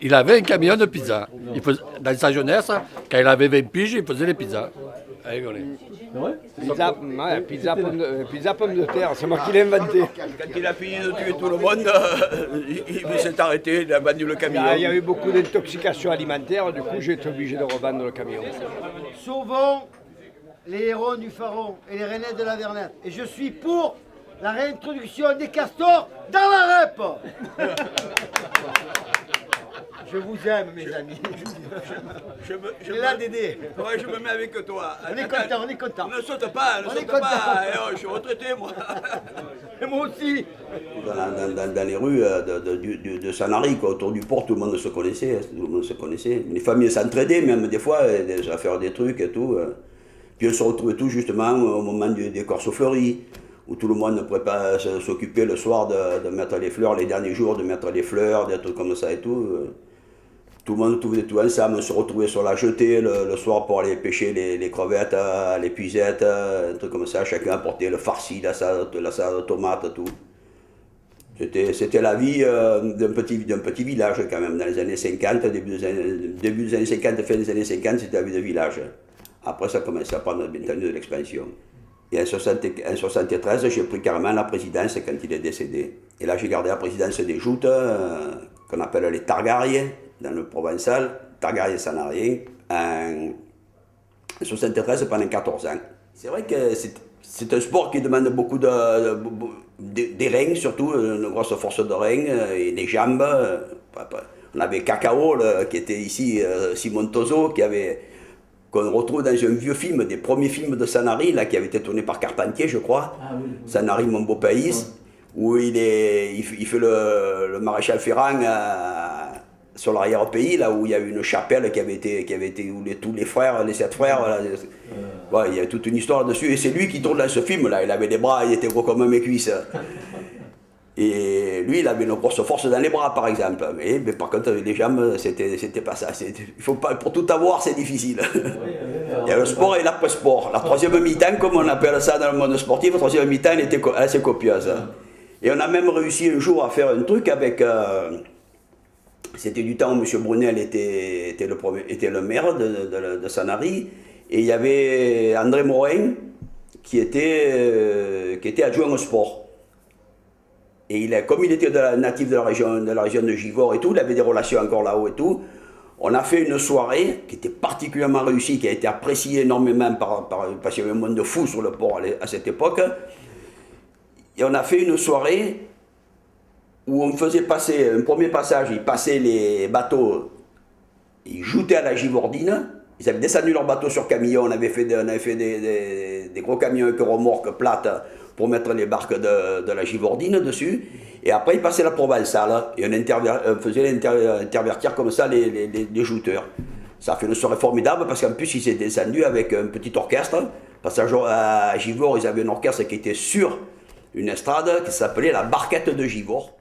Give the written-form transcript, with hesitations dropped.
il avait un camion de pizza. Dans sa jeunesse, quand il avait 20 piges, il faisait les pizzas. Pizza pomme de terre, c'est moi qui l'ai inventé. Quand il a fini de tuer tout le monde, il s'est arrêté, il a vendu le camion. Il y a eu beaucoup d'intoxication alimentaire, du coup j'ai été obligé de revendre le camion. Sauvons les hérons du Pharaon et les rainettes de la Vernette. Et je suis pour la réintroduction des castors dans la REP. Je vous aime, mes amis. Je là, Dédé. Ouais, je me mets avec toi. On est content, on est content. Ne saute pas, ne saute pas. Je suis retraité, moi. Et moi aussi. Dans les rues de Sanary, quoi, autour du port, tout le monde se connaissait. Tout le monde se connaissait. Les familles s'entraidaient, même des fois, à faire des trucs et tout. Puis on se retrouvait tous justement au moment des corses fleuries, où tout le monde ne pouvait pas s'occuper le soir de mettre les fleurs, les derniers jours de mettre les fleurs, des trucs comme ça et tout. Tout le monde trouvait tout ensemble, on se retrouvait sur la jetée le soir pour aller pêcher les crevettes, les puisettes, un truc comme ça. Chacun apportait le farci, la salade de tomate, tout. C'était la vie d'un petit village quand même, dans les années 50, début des années 50, fin des années 50, c'était la vie de village. Après, ça commençait à prendre bien entendu de l'expansion. Et en 1973, j'ai pris carrément la présidence quand il est décédé. Et là, j'ai gardé la présidence des joutes, qu'on appelle les Targaryens, dans le provençal, Targaryen sanarien, en 1973 pendant 14 ans. C'est vrai que c'est un sport qui demande beaucoup des reins, surtout, une grosse force de reins et des jambes. On avait Cacao, qui était ici, Simon Tozo, qu'on retrouve dans un vieux film, des premiers films de Sanary, là, qui avait été tourné par Carpentier, je crois. Ah, oui. Sanary, mon beau pays, où il fait le maréchal Ferrand sur l'arrière-pays, là où il y a eu une chapelle qui avait été où tous les frères, les 7 frères, voilà, ouais, il y a toute une histoire dessus. Et c'est lui qui tourne dans ce film-là. Il avait des bras, il était gros comme mes cuisses. Et lui, il avait une grosse force dans les bras, par exemple. Mais par contre, avec les jambes, c'était pas ça. Il faut pas, pour tout avoir, c'est difficile. Il y a le sport et l'après-sport. La troisième mi-temps, comme on appelle ça dans le monde sportif, la troisième mi-temps, elle était assez copieuse. Et on a même réussi un jour à faire un truc avec... c'était du temps où M. Brunel était le maire de Sanary. Et il y avait André Morin qui était adjoint au sport. Et comme il était natif de la région de Givors et tout, il avait des relations encore là-haut et tout, on a fait une soirée qui était particulièrement réussie, qui a été appréciée énormément parce qu'il y avait un monde de fous sur le port à cette époque. Et on a fait une soirée où on faisait passer un premier passage, ils passaient les bateaux, ils joutaient à la Givordine, ils avaient descendu leur bateau sur camion, on avait fait des gros camions avec remorques plates pour mettre les barques de la Givordine dessus, et après ils passaient la Provençale, et on faisait intervertir comme ça les jouteurs. Ça a fait une soirée formidable parce qu'en plus ils s'étaient descendus avec un petit orchestre, parce qu'à Givors ils avaient un orchestre qui était sur une estrade qui s'appelait la Barquette de Givors.